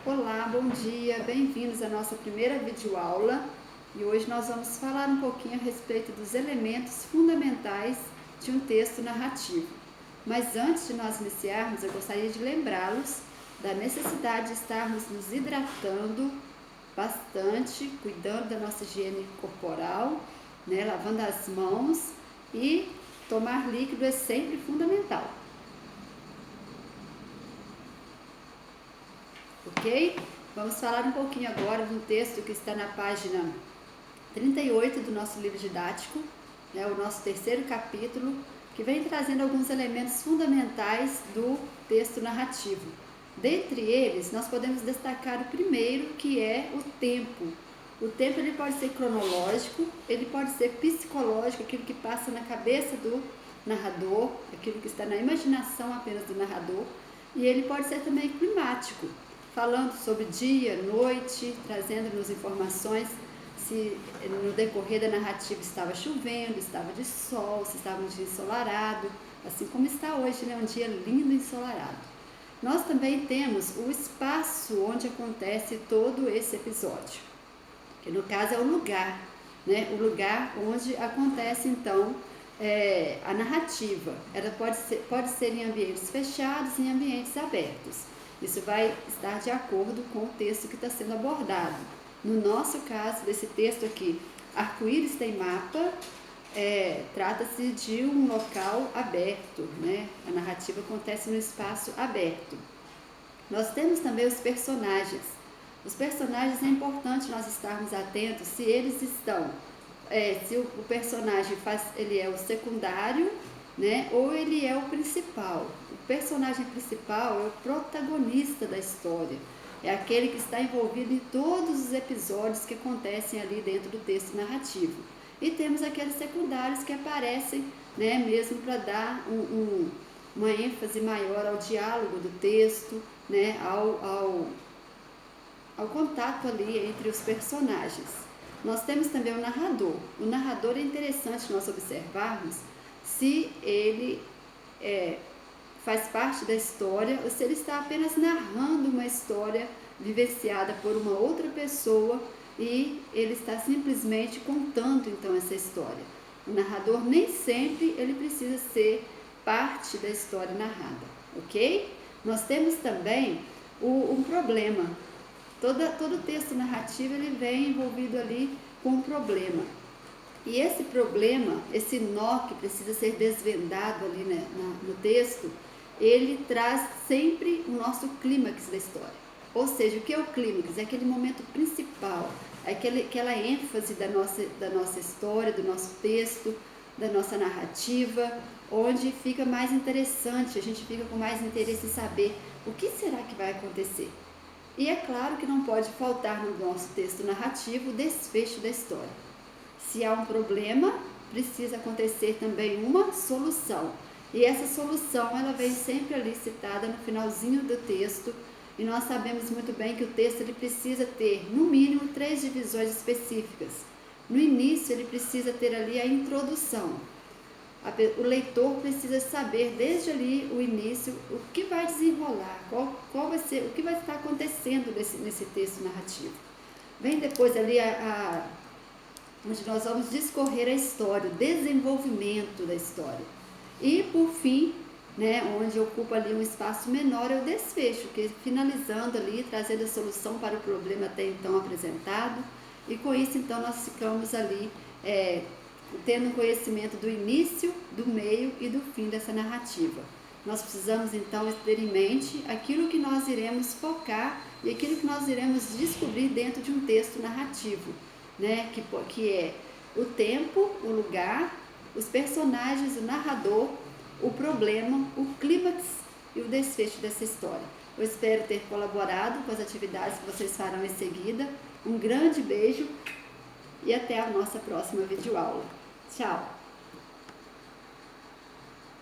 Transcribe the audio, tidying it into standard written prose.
Olá, bom dia, bem-vindos à nossa primeira videoaula e hoje nós vamos falar um pouquinho a respeito dos elementos fundamentais de um texto narrativo. Mas antes de nós iniciarmos, eu gostaria de lembrá-los da necessidade de estarmos nos hidratando bastante, cuidando da nossa higiene corporal, lavando as mãos e tomar líquido é sempre fundamental. Ok? Vamos falar um pouquinho agora de um texto que está na página 38 do nosso livro didático, o nosso terceiro capítulo, que vem trazendo alguns elementos fundamentais do texto narrativo. Dentre eles, nós podemos destacar o primeiro, que é o tempo. O tempo ele pode ser cronológico, ele pode ser psicológico, aquilo que passa na cabeça do narrador, aquilo que está na imaginação apenas do narrador, e ele pode ser também climático, falando sobre dia, noite, trazendo-nos informações se no decorrer da narrativa estava chovendo, estava de sol, se estava um dia ensolarado, assim como está hoje, um dia lindo e ensolarado. Nós também temos o espaço onde acontece todo esse episódio, que no caso é o lugar, o lugar onde acontece então a narrativa. Ela pode ser em ambientes fechados, em ambientes abertos. Isso vai estar de acordo com o texto que está sendo abordado. No nosso caso, desse texto aqui, Arco-Íris tem mapa, trata-se de um local aberto, A narrativa acontece no espaço aberto. Nós temos também os personagens. Os personagens é importante nós estarmos atentos se eles estão, se o personagem ele é o secundário, ou ele é o principal. O personagem principal é o protagonista da história, é aquele que está envolvido em todos os episódios que acontecem ali dentro do texto narrativo. E temos aqueles secundários que aparecem, mesmo para dar uma ênfase maior ao diálogo do texto, ao contato ali entre os personagens. Nós temos também o narrador. O narrador é interessante nós observarmos se ele faz parte da história ou se ele está apenas narrando uma história vivenciada por uma outra pessoa e ele está simplesmente contando então essa história. O narrador nem sempre ele precisa ser parte da história narrada, ok? Nós temos também um problema. Todo texto narrativo ele vem envolvido ali com um problema. E esse problema, esse nó que precisa ser desvendado ali no texto, ele traz sempre o nosso clímax da história. Ou seja, o que é o clímax? É aquele momento principal, aquela ênfase da nossa história, do nosso texto, da nossa narrativa, onde fica mais interessante, a gente fica com mais interesse em saber o que será que vai acontecer. E é claro que não pode faltar no nosso texto narrativo o desfecho da história. Se há um problema, precisa acontecer também uma solução. E essa solução, ela vem sempre ali citada no finalzinho do texto. E nós sabemos muito bem que o texto ele precisa ter, no mínimo, 3 divisões específicas. No início, ele precisa ter ali a introdução. O leitor precisa saber, desde ali, o início, o que vai desenrolar, qual vai ser, o que vai estar acontecendo nesse texto narrativo. Vem depois ali onde nós vamos discorrer a história, o desenvolvimento da história. E, por fim, onde ocupa ali um espaço menor, é o desfecho, que finalizando ali, trazendo a solução para o problema até então apresentado. E com isso, então, nós ficamos ali tendo conhecimento do início, do meio e do fim dessa narrativa. Nós precisamos, então, ter em mente aquilo que nós iremos focar e aquilo que nós iremos descobrir dentro de um texto narrativo. Que é o tempo, o lugar, os personagens, o narrador, o problema, o clímax e o desfecho dessa história. Eu espero ter colaborado com as atividades que vocês farão em seguida. Um grande beijo e até a nossa próxima videoaula. Tchau!